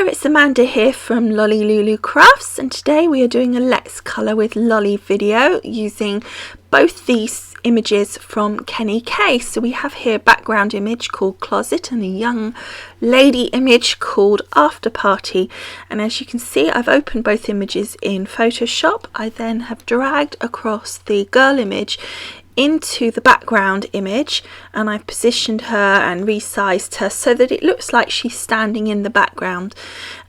it's Amanda here from Lolli Lulu Crafts, and today we are doing a Let's Colour with Lolli video using both these images from Kenny K. So we have here a background image called Closet and a young lady image called After Party, and as you can see I've opened both images in Photoshop. I then have dragged across the girl image into the background image, and I've positioned her and resized her so that it looks like she's standing in the background.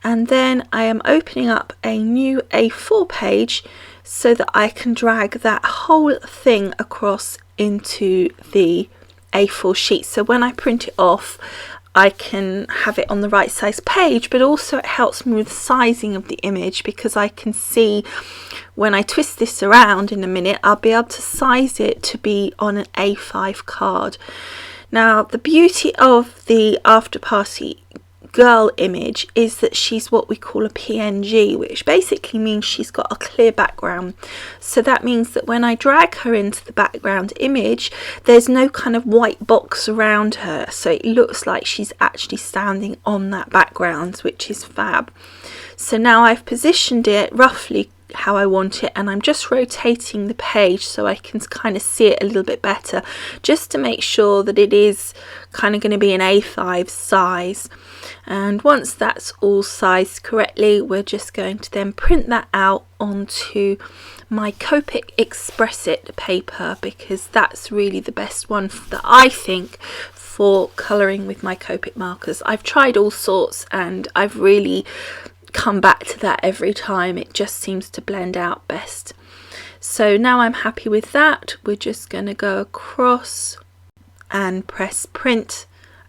And then I am opening up a new A4 page so that I can drag that whole thing across into the A4 sheet. So when I print it off, I can have it on the right size page, but also it helps me with the sizing of the image, because I can see when I twist this around in a minute, I'll be able to size it to be on an A5 card. Now, the beauty of the After Party girl image is that she's what we call a PNG, which basically means she's got a clear background. So that means that when I drag her into the background image, there's no kind of white box around her, so it looks like she's actually standing on that background, which is fab. So now I've positioned it roughly how I want it, and I'm just rotating the page so I can kind of see it a little bit better, just to make sure that it is kind of going to be an A5 size. And once that's all sized correctly, we're just going to then print that out onto my Copic Express It paper, because that's really the best one that I think for colouring with my Copic markers. I've tried all sorts and I've really come back to that every time. It just seems to blend out best. So now I'm happy with that. We're just going to go across and press print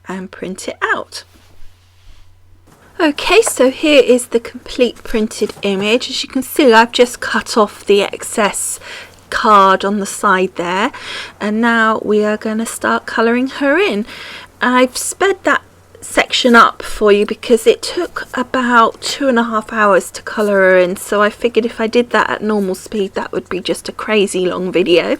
and print it out. Okay, so here is the complete printed image. As you can see, I've just cut off the excess card on the side there, and now we are going to start colouring her in. I've sped that section up for you because it took about 2.5 hours to colour her in, so I figured if I did that at normal speed that would be just a crazy long video.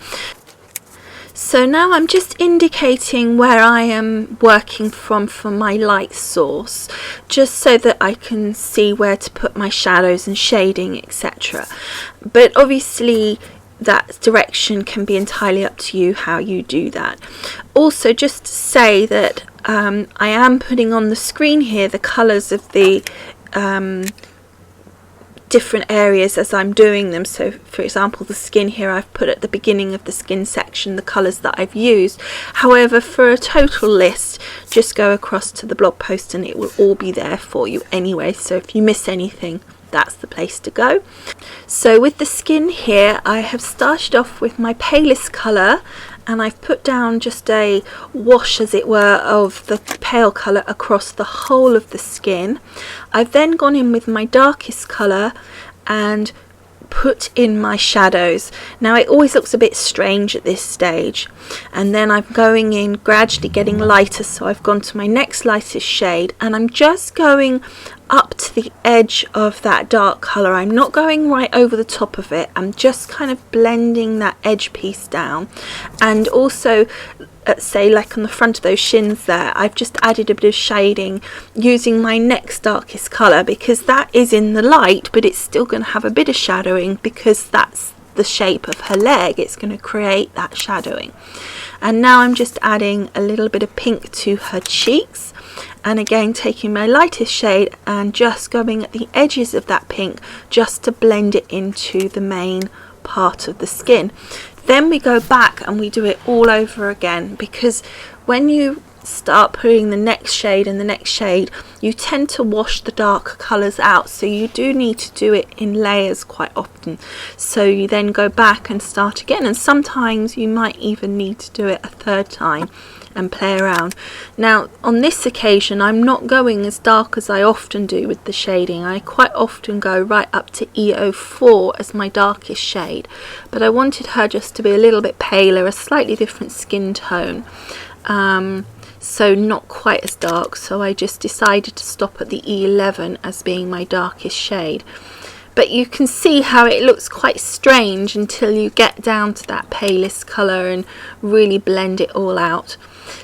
So now I'm just indicating where I am working from for my light source, just so that I can see where to put my shadows and shading, etc. But obviously that direction can be entirely up to you how you do that. Also, just to say that I am putting on the screen here the colours of the different areas as I'm doing them. So for example, the skin here, I've put at the beginning of the skin section the colours that I've used. However, for a total list, just go across to the blog post and it will all be there for you anyway, so if you miss anything, that's the place to go. So with the skin here, I have started off with my palest colour, and I've put down just a wash, as it were, of the pale colour across the whole of the skin. I've then gone in with my darkest colour and put in my shadows. Now it always looks a bit strange at this stage, and then I'm going in gradually getting lighter, so I've gone to my next lightest shade and I'm just going up to the edge of that dark colour. I'm not going right over the top of it, I'm just kind of blending that edge piece down. And also say like on the front of those shins there, I've just added a bit of shading using my next darkest colour, because that is in the light but it's still going to have a bit of shadowing, because that's the shape of her leg, it's going to create that shadowing. And now I'm just adding a little bit of pink to her cheeks, and again taking my lightest shade and just going at the edges of that pink just to blend it into the main part of the skin. Then we go back and we do it all over again, because when you start putting the next shade and the next shade, you tend to wash the darker colours out, so you do need to do it in layers quite often. So you then go back and start again, and sometimes you might even need to do it a third time and play around. Now on this occasion I'm not going as dark as I often do with the shading. I quite often go right up to E04 as my darkest shade, but I wanted her just to be a little bit paler, a slightly different skin tone, so not quite as dark, so I just decided to stop at the E11 as being my darkest shade. but you can see how it looks quite strange until you get down to that palest colour and really blend it all out.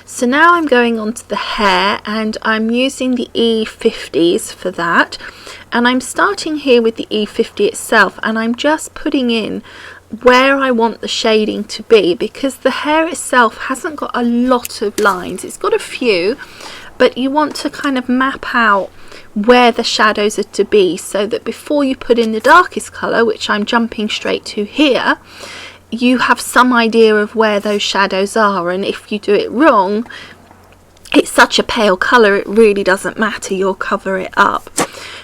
So now I'm going on to the hair, and I'm using the E50s for that, and I'm starting here with the E50 itself, and I'm just putting in where I want the shading to be, because the hair itself hasn't got a lot of lines. It's got a few, but you want to kind of map out where the shadows are to be, so that before you put in the darkest colour, which I'm jumping straight to here, you have some idea of where those shadows are. And if you do it wrong, it's such a pale colour, it really doesn't matter, you'll cover it up.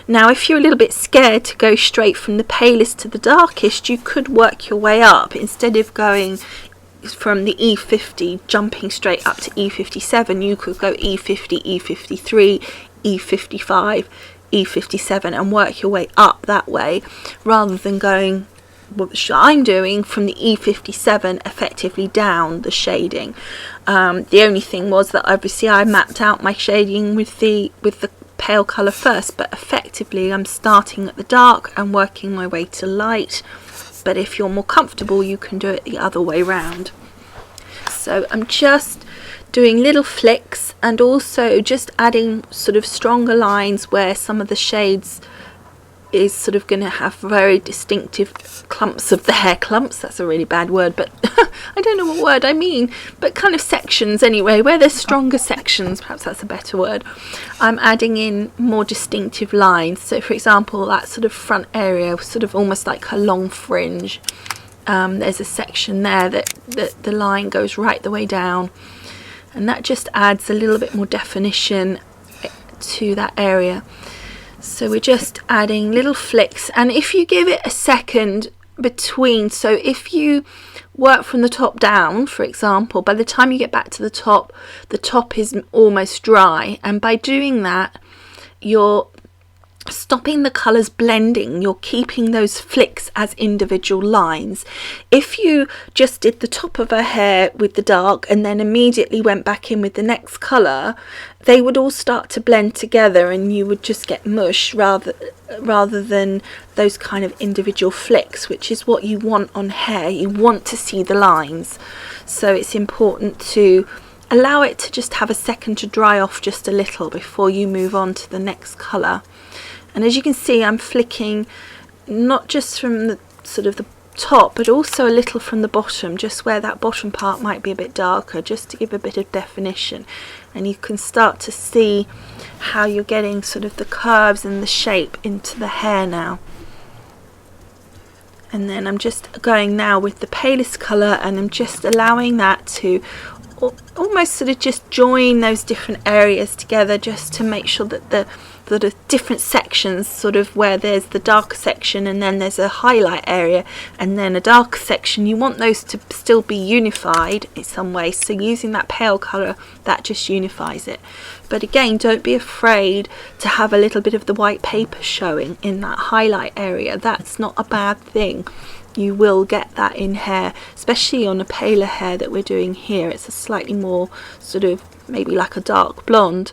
Now if you're a little bit scared to go straight from the palest to the darkest, you could work your way up. Instead of going from the E50 jumping straight up to E57, you could go E50, E53, E55, E57 and work your way up that way, rather than going what I'm doing from the E57 effectively down the shading. The only thing was that obviously I mapped out my shading with the pale colour first, but effectively I'm starting at the dark and working my way to light. But if you're more comfortable, you can do it the other way round. So I'm just doing little flicks and also just adding sort of stronger lines where some of the shades is sort of going to have very distinctive clumps of the hair. Clumps, that's a really bad word, but I don't know what word I mean, but kind of sections anyway, where there's stronger sections, perhaps that's a better word. I'm adding in more distinctive lines. So for example, that sort of front area, sort of almost like a long fringe, there's a section there that the line goes right the way down, and that just adds a little bit more definition to that area. So we're just adding little flicks, and if you give it a second between, so if you work from the top down, for example, by the time you get back to the top is almost dry, and by doing that you're stopping the colours blending, you're keeping those flicks as individual lines. If you just did the top of her hair with the dark and then immediately went back in with the next colour, they would all start to blend together and you would just get mush rather than those kind of individual flicks, which is what you want on hair. You want to see the lines, so it's important to allow it to just have a second to dry off just a little before you move on to the next colour. And as you can see, I'm flicking not just from the sort of the top, but also a little from the bottom, just where that bottom part might be a bit darker, just to give a bit of definition. And you can start to see how you're getting sort of the curves and the shape into the hair now. And then I'm just going now with the palest colour, and I'm just allowing that to almost sort of just join those different areas together, just to make sure that the different sections, sort of where there's the darker section and then there's a highlight area and then a darker section, you want those to still be unified in some way. So using that pale colour, that just unifies it. But again, don't be afraid to have a little bit of the white paper showing in that highlight area. That's not a bad thing. You will get that in hair, especially on a paler hair that we're doing here. It's a slightly more sort of maybe like a dark blonde,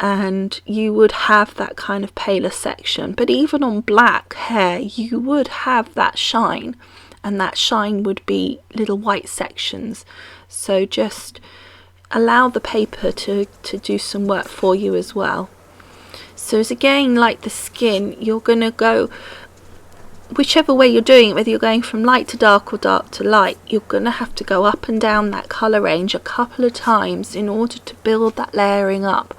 and you would have that kind of paler section. But even on black hair, you would have that shine, and that shine would be little white sections. So just allow the paper to do some work for you as well. So as again, like the skin, you're going to go whichever way you're doing it, whether you're going from light to dark or dark to light, you're going to have to go up and down that colour range a couple of times in order to build that layering up.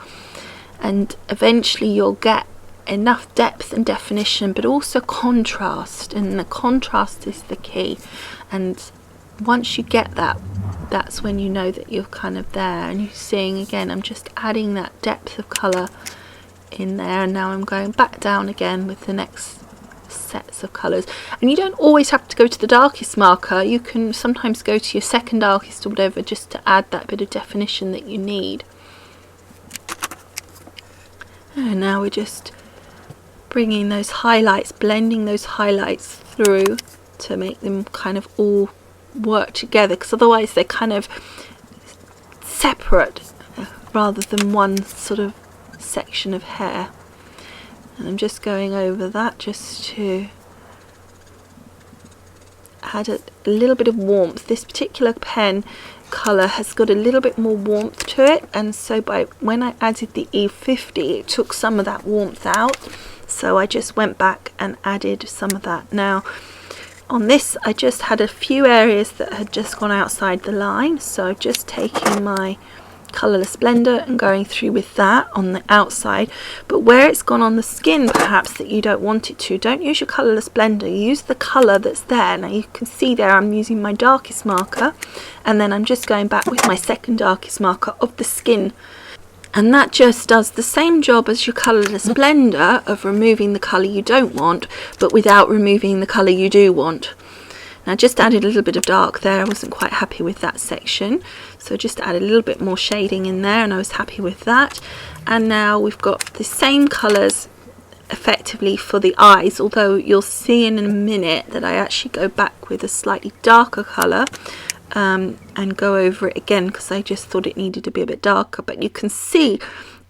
And eventually you'll get enough depth and definition, but also contrast, and the contrast is the key. And once you get that, that's when you know that you're kind of there. And you're seeing again, I'm just adding that depth of colour in there, and now I'm going back down again with the next sets of colours. And you don't always have to go to the darkest marker, you can sometimes go to your second darkest or whatever, just to add that bit of definition that you need. And now we're just bringing those highlights, blending those highlights through to make them kind of all work together, because otherwise they're kind of separate rather than one sort of section of hair. and I'm just going over that just to add a little bit of warmth. This particular pen colour has got a little bit more warmth to it, and so when I added the E50 it took some of that warmth out, so I just went back and added some of that. Now on this I just had a few areas that had just gone outside the line, so I've just taken my colourless blender and going through with that on the outside, but where it's gone on the skin perhaps that you don't want it to, don't use your colourless blender, use the colour that's there. Now you can see there I'm using my darkest marker, and then I'm just going back with my second darkest marker of the skin, and that just does the same job as your colourless blender of removing the colour you don't want but without removing the colour you do want. Now I just added a little bit of dark there, I wasn't quite happy with that section, so just added a little bit more shading in there and I was happy with that. And now we've got the same colours effectively for the eyes, although you'll see in a minute that I actually go back with a slightly darker colour and go over it again because I just thought it needed to be a bit darker. But you can see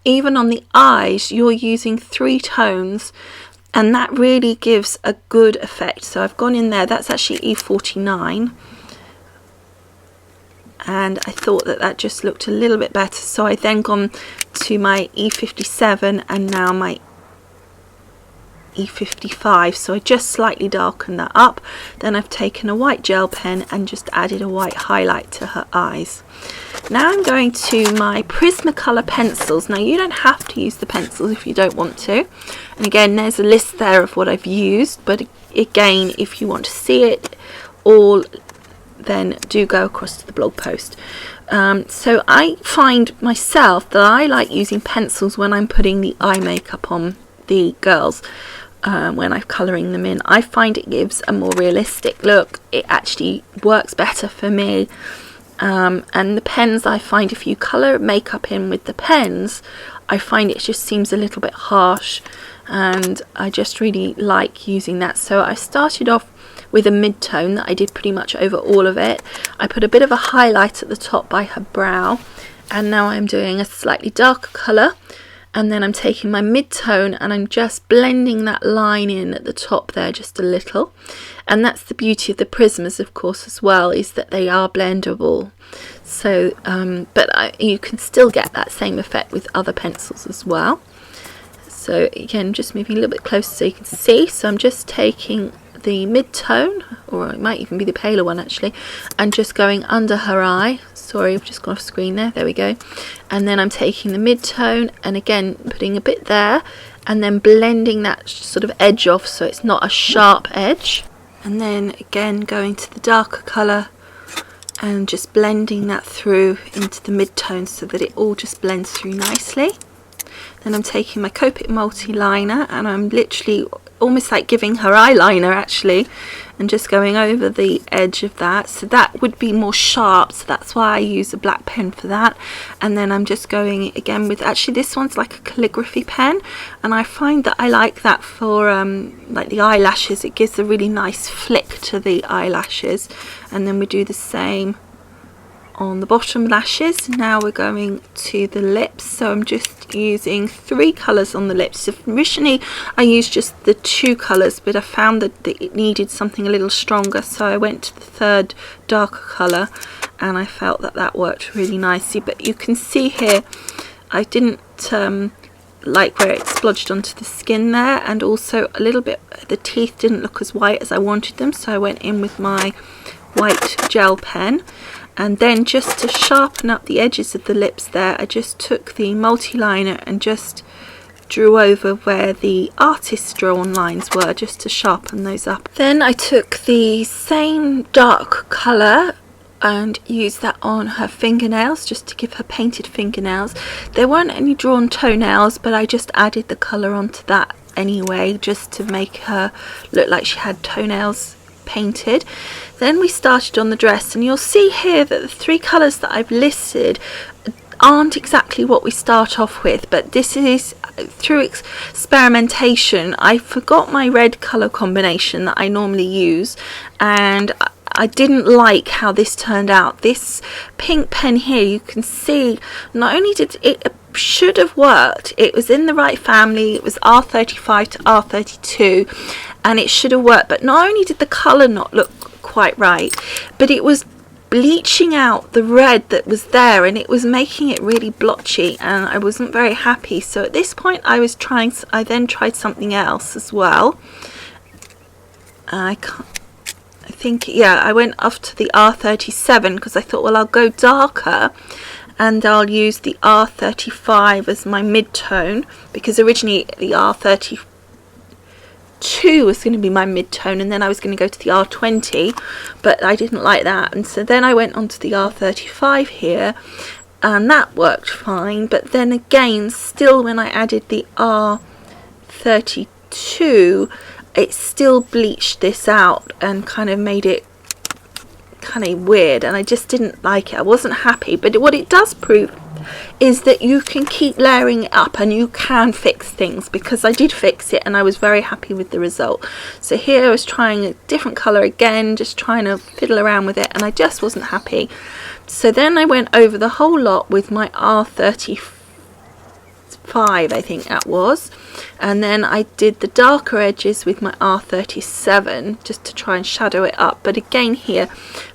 even on the eyes you're using 3 tones, and that really gives a good effect. So I've gone in there, that's actually E49, and I thought that that just looked a little bit better, so I then gone to my E57 and now my E55, so I just slightly darkened that up. Then I've taken a white gel pen and just added a white highlight to her eyes. Now I'm going to my Prismacolor pencils. Now you don't have to use the pencils if you don't want to, and again there's a list there of what I've used, but again if you want to see it all then do go across to the blog post. So I find myself that I like using pencils when I'm putting the eye makeup on the girls. When I'm colouring them in, I find it gives a more realistic look. It actually works better for me. And the pens, I find if you colour makeup in with the pens, I find it just seems a little bit harsh, and I just really like using that. So I started off with a mid-tone that I did pretty much over all of it. I put a bit of a highlight at the top by her brow, and now I'm doing a slightly darker colour, and then I'm taking my mid-tone and I'm just blending that line in at the top there just a little. And that's the beauty of the Prismas, of course, as well, is that they are blendable. So you can still get that same effect with other pencils as well. So again, just moving a little bit closer so you can see. So I'm just taking the mid-tone, or it might even be the paler one actually, and just going under her eye. Sorry, I've just gone off screen there we go. And then I'm taking the mid-tone and again putting a bit there and then blending that sort of edge off so it's not a sharp edge, and then again going to the darker colour and just blending that through into the mid-tone so that it all just blends through nicely. Then I'm taking my Copic multi-liner and I'm literally almost like giving her eyeliner actually, and just going over the edge of that, so that would be more sharp, so that's why I use a black pen for that. And then I'm just going again with, actually this one's like a calligraphy pen, and I find that I like that for like the eyelashes. It gives a really nice flick to the eyelashes, and then we do the same on the bottom lashes. Now we're going to the lips, so I'm just using 3 colours on the lips. So originally I used just the 2 colours, but I found that it needed something a little stronger, so I went to the 3rd darker colour, and I felt that that worked really nicely. But you can see here I didn't like where it splodged onto the skin there, and also a little bit the teeth didn't look as white as I wanted them, so I went in with my white gel pen. And then just to sharpen up the edges of the lips there, I just took the multi-liner and just drew over where the artist's drawn lines were, just to sharpen those up. Then I took the same dark colour and used that on her fingernails, just to give her painted fingernails. There weren't any drawn toenails, but I just added the colour onto that anyway, just to make her look like she had toenails painted. Then we started on the dress, and you'll see here that the 3 colours that I've listed aren't exactly what we start off with, but this is through experimentation. I forgot my red colour combination that I normally use, and I didn't like how this turned out. This pink pen here, you can see not only did it should have worked. It was in the right family. It was R35 to R32, and it should have worked. But not only did the colour not look quite right, but it was bleaching out the red that was there, and it was making it really blotchy, and I wasn't very happy. So at this point I then tried something else as well. I went off to the R37 because I thought, well, I'll go darker and I'll use the R35 as my mid-tone, because originally the R32 was going to be my mid-tone, and then I was going to go to the R20, but I didn't like that, and so then I went on to the R35 here, and that worked fine. But then again, still when I added the R32, it still bleached this out and kind of made it kind of weird, and I just didn't like it. I wasn't happy. But what it does prove is that you can keep layering it up and you can fix things, because I did fix it and I was very happy with the result. So here I was trying a different colour again, just trying to fiddle around with it, and I just wasn't happy. So then I went over the whole lot with my R35, I think that was, and then I did the darker edges with my R37 just to try and shadow it up. But again here,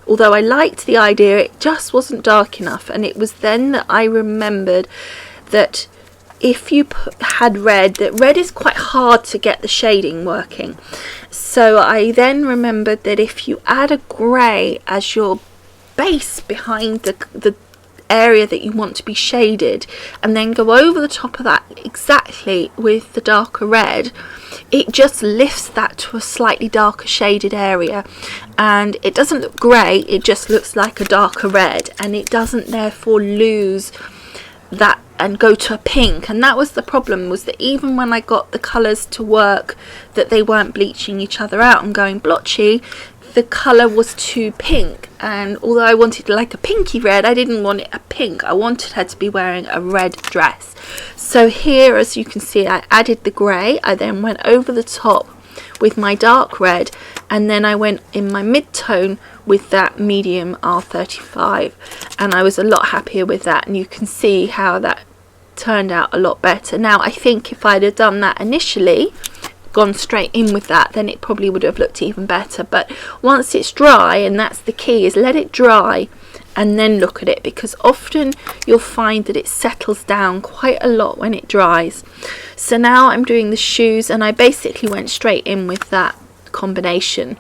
although I liked the idea, it just wasn't dark enough, and it was then that I remembered that if you had red, that red is quite hard to get the shading working. So I then remembered that if you add a grey as your base behind the area that you want to be shaded, and then go over the top of that exactly with the darker red, it just lifts that to a slightly darker shaded area, and it doesn't look grey, it just looks like a darker red, and it doesn't therefore lose that and go to a pink. And that was the problem, was that even when I got the colours to work, that they weren't bleaching each other out and going blotchy, the colour was too pink, and although I wanted like a pinky red, I didn't want it a pink. I wanted her to be wearing a red dress. So here, as you can see, I added the grey. I then went over the top with my dark red, and then I went in my mid-tone with that medium R35, and I was a lot happier with that, and you can see how that turned out a lot better. Now I think if I'd have done that initially, gone straight in with that, then it probably would have looked even better. But once it's dry, and that's the key, is let it dry and then look at it, because often you'll find that it settles down quite a lot when it dries. So now I'm doing the shoes, and I basically went straight in with that combination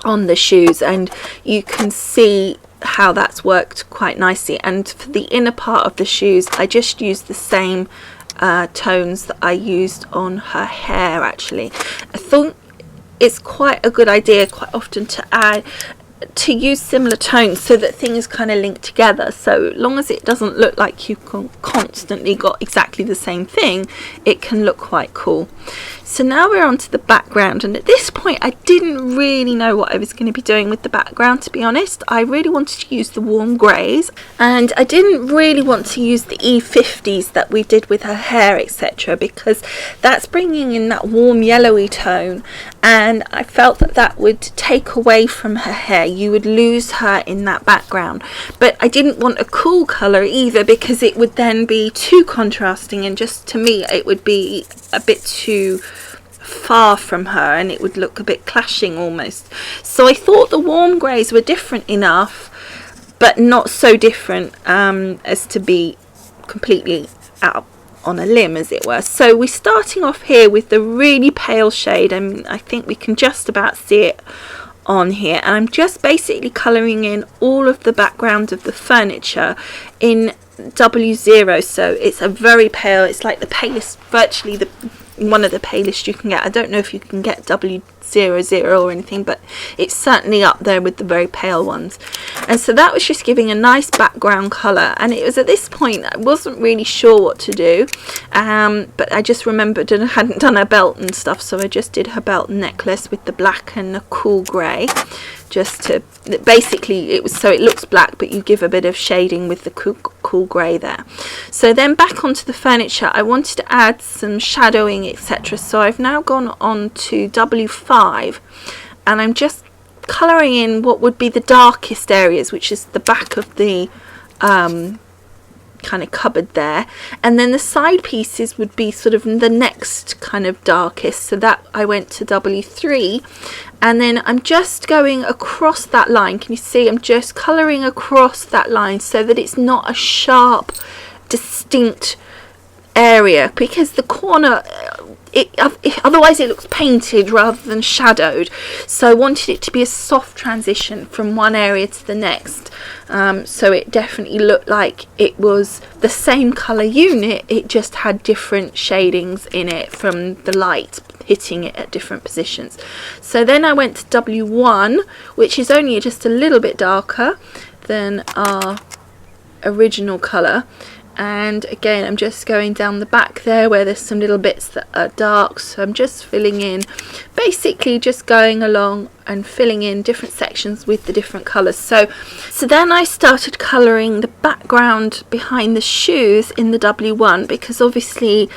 on the shoes, and you can see how that's worked quite nicely. And for the inner part of the shoes, I just used the same tones that I used on her hair. Actually, I thought it's quite a good idea quite often to use similar tones so that things kind of link together. So long as it doesn't look like you constantly got exactly the same thing, it can look quite cool. So now we're on to the background, and at this point I didn't really know what I was going to be doing with the background, to be honest. I really wanted to use the warm greys, and I didn't really want to use the E50s that we did with her hair, etc., because that's bringing in that warm yellowy tone, and I felt that that would take away from her hair. You would lose her in that background. But I didn't want a cool colour either, because it would then be too contrasting, and just to me it would be a bit too far from her, and it would look a bit clashing almost. So I thought the warm greys were different enough, but not so different as to be completely out on a limb, as it were. So we're starting off here with the really pale shade, and I think we can just about see it on here, and I'm just basically colouring in all of the background of the furniture in W0. So it's a very pale, it's like the palest, virtually one of the palest you can get. I don't know if you can get W00 or anything, but it's certainly up there with the very pale ones. And so that was just giving a nice background colour, and it was at this point I wasn't really sure what to do, but I just remembered that I hadn't done her belt and stuff, so I just did her belt and necklace with the black and the cool grey, just to basically, it was so it looks black but you give a bit of shading with the cool grey there. So then back onto the furniture, I wanted to add some shadowing, etc. So I've now gone on to W5, and I'm just colouring in what would be the darkest areas, which is the back of the kind of cupboard there, and then the side pieces would be sort of the next kind of darkest, so that I went to W3, and then I'm just going across that line. Can you see I'm just colouring across that line so that it's not a sharp distinct area, because the corner otherwise it looks painted rather than shadowed, so I wanted it to be a soft transition from one area to the next, so it definitely looked like it was the same colour unit, it just had different shadings in it from the light hitting it at different positions. So then I went to W1, which is only just a little bit darker than our original colour, and again I'm just going down the back there where there's some little bits that are dark, so I'm just filling in, basically just going along and filling in different sections with the different colours. So then I started colouring the background behind the shoes in the W1, because obviously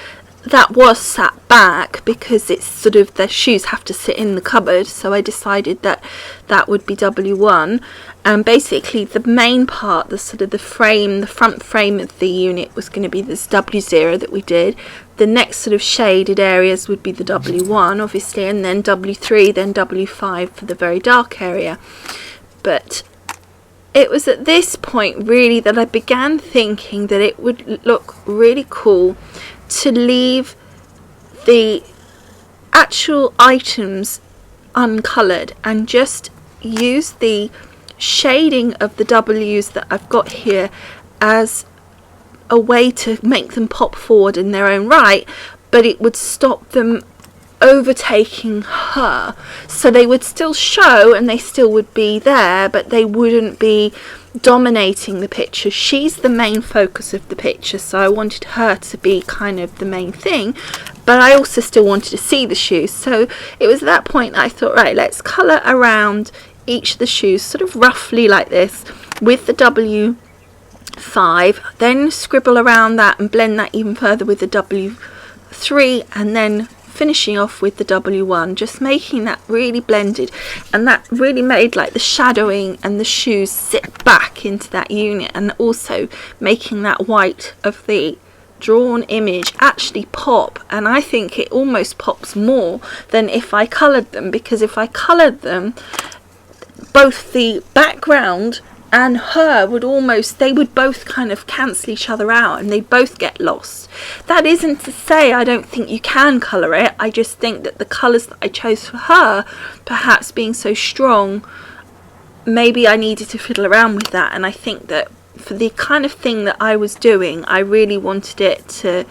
that was sat back because it's sort of the shoes have to sit in the cupboard, so I decided that that would be W1. And basically the main part, the sort of the frame, the front frame of the unit was going to be this W0 that we did. The next sort of shaded areas would be the W1 obviously, and then W3, then W5 for the very dark area. But it was at this point really that I began thinking that it would look really cool to leave the actual items uncoloured and just use the shading of the W's that I've got here as a way to make them pop forward in their own right, but it would stop them overtaking her, so they would still show and they still would be there, but they wouldn't be dominating the picture. She's the main focus of the picture, so I wanted her to be kind of the main thing, but I also still wanted to see the shoes. So it was at that point that I thought, right, let's colour around each of the shoes sort of roughly like this with the W5, then scribble around that and blend that even further with the W3, and then finishing off with the W1, just making that really blended, and that really made like the shadowing and the shoes sit back into that unit, and also making that white of the drawn image actually pop. And I think it almost pops more than if I coloured them, because if I coloured them, both the background and her would almost, they would both kind of cancel each other out and they both get lost. That isn't to say I don't think you can colour it, I just think that the colours that I chose for her, perhaps being so strong, maybe I needed to fiddle around with that. And I think that for the kind of thing that I was doing, I really wanted it to,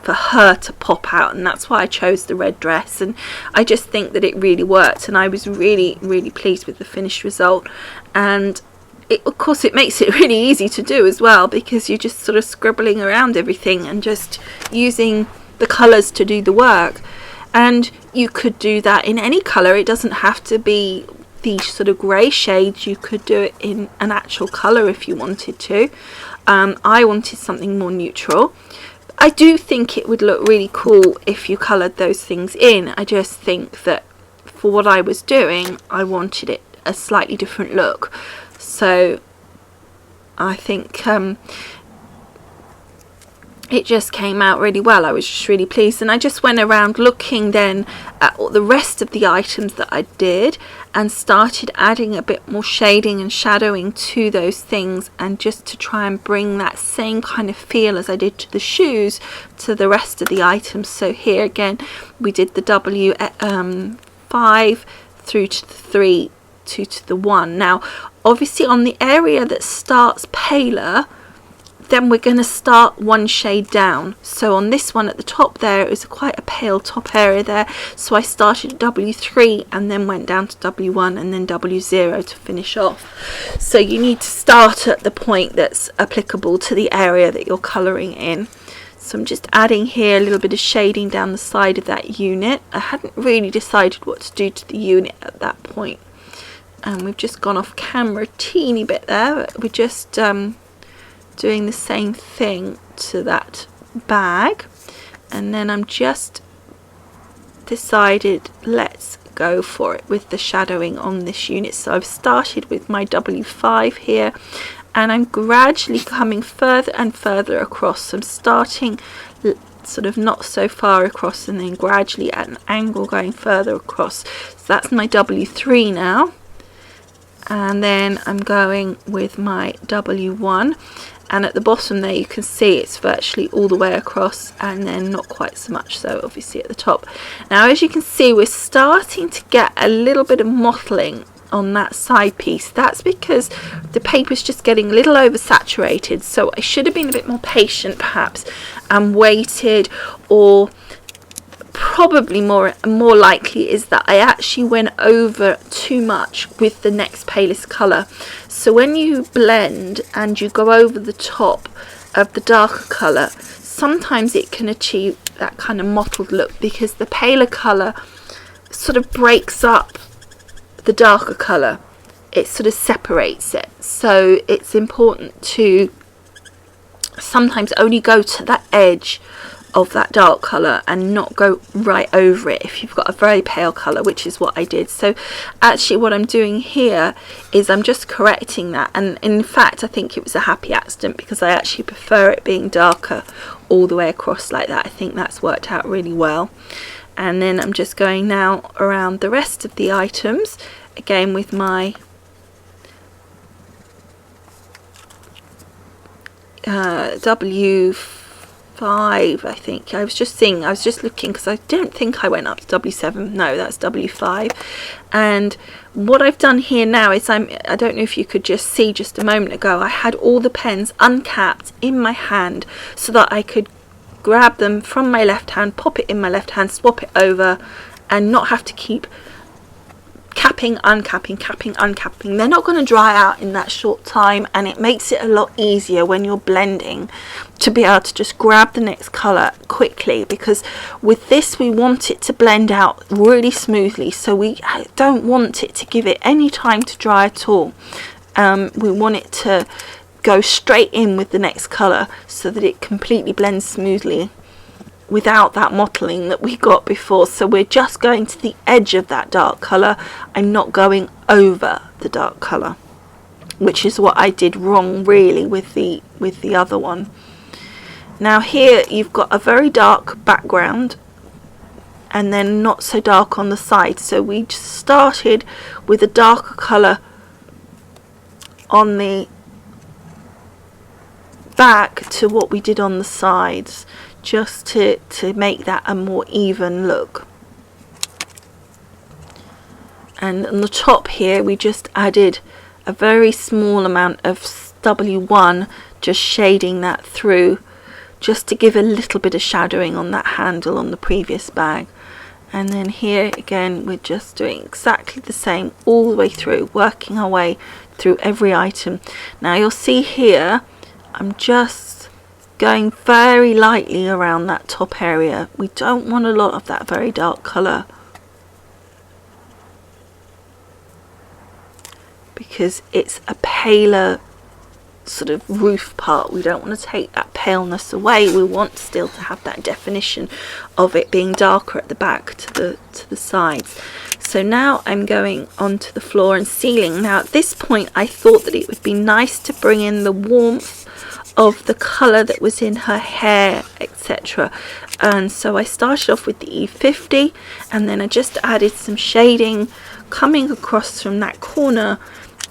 for her to pop out, and that's why I chose the red dress, and I just think that it really worked, and I was really pleased with the finished result. And of course it makes it really easy to do as well, because you're just sort of scribbling around everything and just using the colours to do the work. And you could do that in any colour, it doesn't have to be the sort of grey shades, you could do it in an actual colour if you wanted to. I wanted something more neutral. I do think it would look really cool if you coloured those things in. I just think that for what I was doing, I wanted it a slightly different look. So I think it just came out really well. I was just really pleased, and I just went around looking then at all the rest of the items that I did and started adding a bit more shading and shadowing to those things, and just to try and bring that same kind of feel as I did to the shoes to the rest of the items. So here again we did the W5 through to the 3 to the 1. Now obviously on the area that starts paler, then we're going to start one shade down. So on this one at the top there, it was quite a pale top area there, so I started at W3 and then went down to W1 and then W0 to finish off. So you need to start at the point that's applicable to the area that you're colouring in. So I'm just adding here a little bit of shading down the side of that unit. I hadn't really decided what to do to the unit at that point, and we've just gone off camera a teeny bit there, but we're just doing the same thing to that bag. And then I'm just decided let's go for it with the shadowing on this unit. So I've started with my W5 here, and I'm gradually coming further and further across. So I'm starting sort of not so far across and then gradually at an angle going further across. So that's my W3 now, and then I'm going with my W1, and at the bottom there you can see it's virtually all the way across, and then not quite so much so obviously at the top. Now as you can see, we're starting to get a little bit of mottling on that side piece. That's because the paper's just getting a little oversaturated, so I should have been a bit more patient perhaps and waited, or probably more likely is that I actually went over too much with the next palest colour. So when you blend and you go over the top of the darker colour, sometimes it can achieve that kind of mottled look because the paler colour sort of breaks up the darker colour. It sort of separates it. So it's important to sometimes only go to that edge of that dark colour and not go right over it if you've got a very pale colour, which is what I did. So actually what I'm doing here is I'm just correcting that, and in fact I think it was a happy accident because I actually prefer it being darker all the way across like that. I think that's worked out really well. And then I'm just going now around the rest of the items again with my W5, I think. I was just looking because I don't think I went up to W7. No, that's W5. And what I've done here now is I don't know if you could just see just a moment ago, I had all the pens uncapped in my hand so that I could grab them from my left hand, pop it in my left hand, swap it over, and not have to keep capping, uncapping, capping, uncapping. They're not going to dry out in that short time, and it makes it a lot easier when you're blending to be able to just grab the next colour quickly, because with this we want it to blend out really smoothly, so we don't want it to give it any time to dry at all. We want it to go straight in with the next colour so that it completely blends smoothly without that mottling that we got before. So we're just going to the edge of that dark colour. I'm not going over the dark colour, which is what I did wrong really with the other one. Now here you've got a very dark background and then not so dark on the side, so we just started with a darker colour on the back to what we did on the sides, just to make that a more even look. And on the top here we just added a very small amount of W1, just shading that through, just to give a little bit of shadowing on that handle on the previous bag. And then here again we're just doing exactly the same all the way through, working our way through every item. Now you'll see here I'm just going very lightly around that top area. We don't want a lot of that very dark colour because it's a paler sort of roof part. We don't want to take that paleness away. We want still to have that definition of it being darker at the back to the sides. So now I'm going onto the floor and ceiling. Now at this point I thought that it would be nice to bring in the warmth of the colour that was in her hair, etc. And so I started off with the E50, and then I just added some shading coming across from that corner,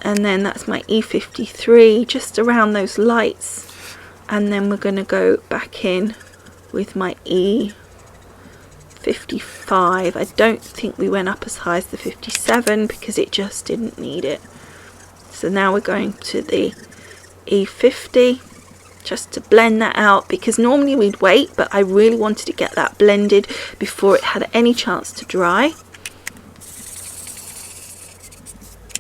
and then that's my E53 just around those lights, and then we're going to go back in with my E55. I don't think we went up as high as the 57 because it just didn't need it. So now we're going to the E50 just to blend that out, because normally we'd wait, but I really wanted to get that blended before it had any chance to dry,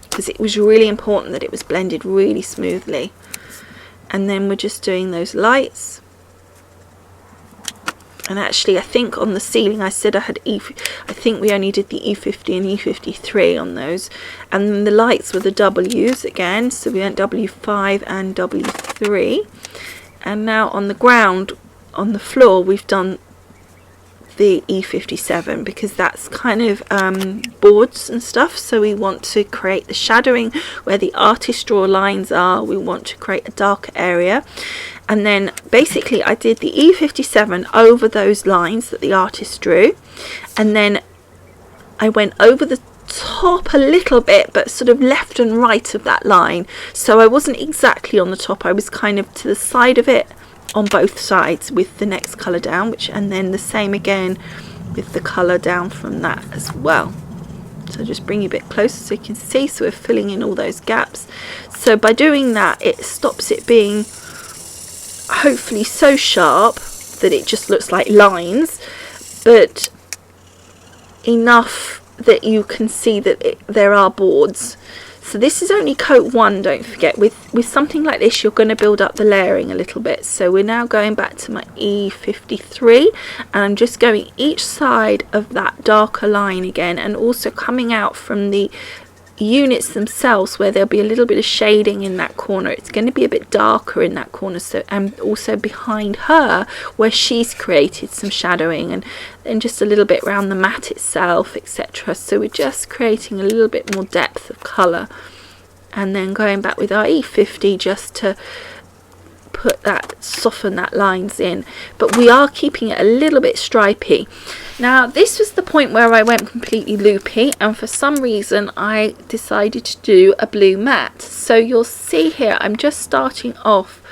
because it was really important that it was blended really smoothly. And then we're just doing those lights, and actually I think on the ceiling I said I had I think we only did the E50 and E53 on those, and then the lights were the W's again, so we went W5 and W3. And now on the ground, on the floor, we've done the E57 because that's kind of boards and stuff, so we want to create the shadowing where the artist draw lines are. We want to create a darker area, and then basically I did the E57 over those lines that the artist drew, and then I went over the top a little bit, but sort of left and right of that line, so I wasn't exactly on the top, I was kind of to the side of it on both sides with the next colour down, and then the same again with the colour down from that as well. So just bring you a bit closer so you can see, so we're filling in all those gaps. So by doing that, it stops it being hopefully so sharp that it just looks like lines, but enough that you can see that there are boards. So this is only coat 1, don't forget. With something like this, you're going to build up the layering a little bit. So we're now going back to my E53, and I'm just going each side of that darker line again, and also coming out from the units themselves where there'll be a little bit of shading in that corner. It's going to be a bit darker in that corner, so, and also behind her where she's created some shadowing, and then just a little bit around the mat itself, etc. So we're just creating a little bit more depth of colour, and then going back with our E50 just to put that, soften that lines in, but we are keeping it a little bit stripy. Now this was the point where I went completely loopy, and for some reason I decided to do a blue mat. So you'll see here I'm just starting off,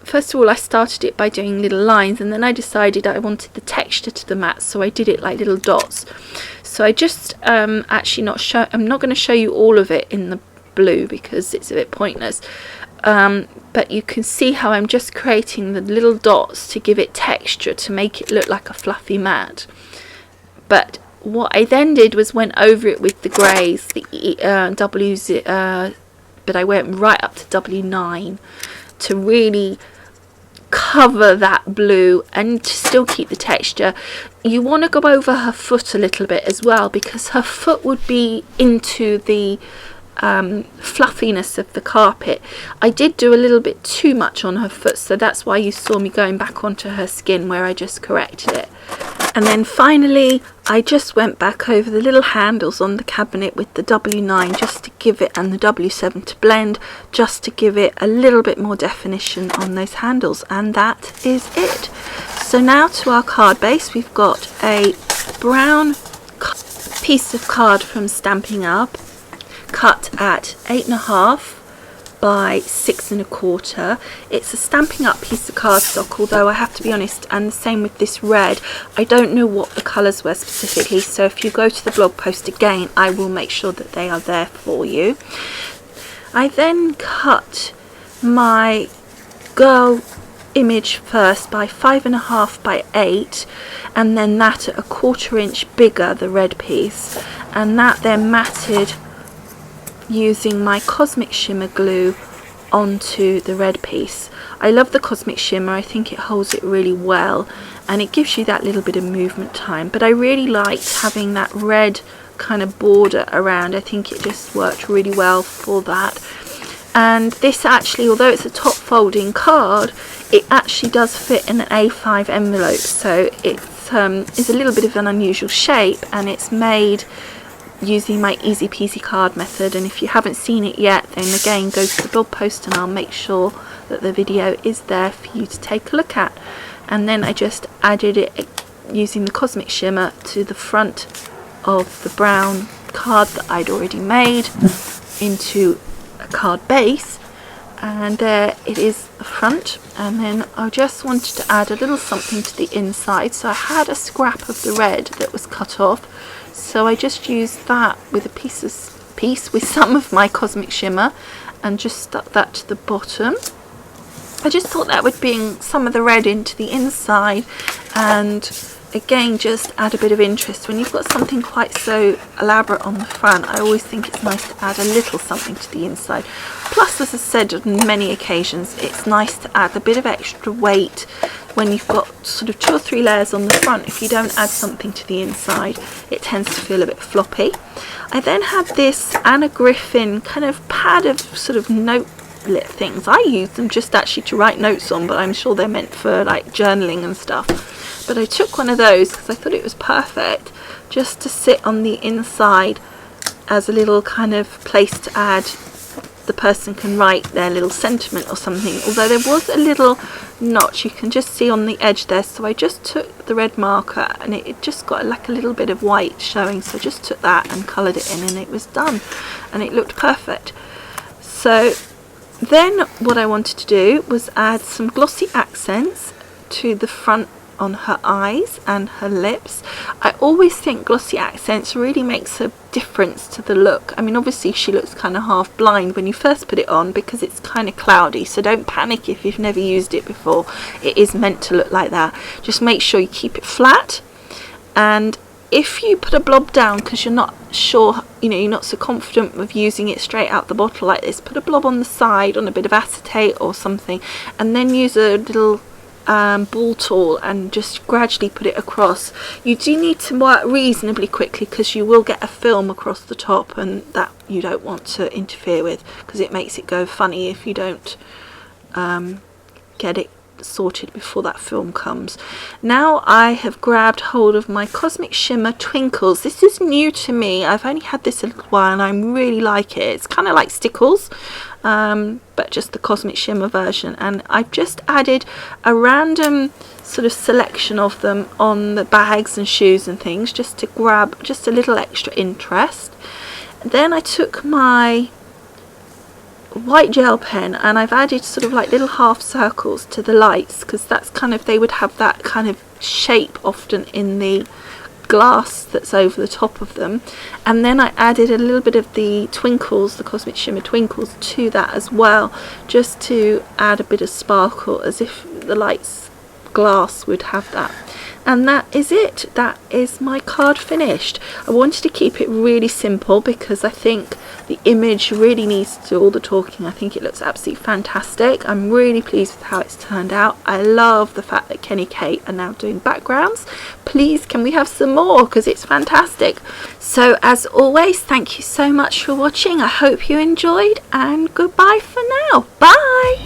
first of all I started it by doing little lines, and then I decided I wanted the texture to the mat, so I did it like little dots. So I just actually I'm not going to show you all of it in the blue because it's a bit pointless, but you can see how I'm just creating the little dots to give it texture, to make it look like a fluffy mat. But what I then did was went over it with the greys, the W's, but I went right up to W9 to really cover that blue and to still keep the texture. You want to go over her foot a little bit as well, because her foot would be into the fluffiness of the carpet. I did do a little bit too much on her foot, so that's why you saw me going back onto her skin where I just corrected it. And then finally I just went back over the little handles on the cabinet with the W9 just to give it, and the W7 to blend, just to give it a little bit more definition on those handles, and that is it. So now to our card base. We've got a brown piece of card from Stampin' Up, cut at 8.5 by 6 1/4. It's a Stampin' Up piece of cardstock, although I have to be honest, and the same with this red, I don't know what the colours were specifically, so if you go to the blog post again I will make sure that they are there for you. I then cut my girl image first by 5.5 by 8, and then that at 1/4 inch bigger, the red piece, and that then matted using my Cosmic Shimmer glue onto the red piece. I love the Cosmic Shimmer, I think it holds it really well, and it gives you that little bit of movement time, but I really liked having that red kind of border around. I think it just worked really well for that. And this actually, although it's a top folding card, it actually does fit in an A5 envelope, so it's a little bit of an unusual shape, and it's made using my easy peasy card method. And if you haven't seen it yet, then again go to the blog post and I'll make sure that the video is there for you to take a look at. And then I just added it using the Cosmic Shimmer to the front of the brown card that I'd already made into a card base, and there it is, the front. And then I just wanted to add a little something to the inside, so I had a scrap of the red that was cut off, so I just used that with a piece with some of my Cosmic Shimmer and just stuck that to the bottom. I just thought that would bring some of the red into the inside, and again just add a bit of interest. When you've got something quite so elaborate on the front, I always think it's nice to add a little something to the inside. Plus, as I said on many occasions, it's nice to add a bit of extra weight when you've got sort of 2 or 3 layers on the front. If you don't add something to the inside, it tends to feel a bit floppy. I then had this Anna Griffin kind of pad of sort of note lit things. I use them just actually to write notes on, but I'm sure they're meant for like journaling and stuff. But I took one of those because I thought it was perfect just to sit on the inside as a little kind of place to add. The person can write their little sentiment or something, although there was a little notch you can just see on the edge there, so I just took the red marker and it just got like a little bit of white showing, so I just took that and coloured it in and it was done, and it looked perfect. So then what I wanted to do was add some glossy accents to the front on her eyes and her lips. I always think glossy accents really makes a difference to the look. I mean, obviously she looks kind of half blind when you first put it on because it's kind of cloudy, so don't panic if you've never used it before. It is meant to look like that. Just make sure you keep it flat, and if you put a blob down because you're not sure, you know, you're not so confident with using it straight out the bottle like this, put a blob on the side on a bit of acetate or something, and then use a little ball tool and just gradually put it across. You do need to work reasonably quickly because you will get a film across the top, and that you don't want to interfere with because it makes it go funny if you don't get it sorted before that film comes. Now I have grabbed hold of my Cosmic Shimmer Twinkles. This is new to me. I've only had this a little while and I really like it. It's kind of like Stickles, but just the Cosmic Shimmer version, and I've just added a random sort of selection of them on the bags and shoes and things just to grab just a little extra interest. Then I took my white gel pen and I've added sort of like little half circles to the lights because that's kind of, they would have that kind of shape often in the glass that's over the top of them, and then I added a little bit of the twinkles, the Cosmic Shimmer Twinkles, to that as well, just to add a bit of sparkle as if the lights glass would have that. And that is it. That is my card finished. I wanted to keep it really simple because I think the image really needs to do all the talking. I think it looks absolutely fantastic. I'm really pleased with how it's turned out. I love the fact that Kenny Kate are now doing backgrounds. Please, can we have some more, because it's fantastic. So as always, thank you so much for watching. I hope you enjoyed, and goodbye for now. Bye.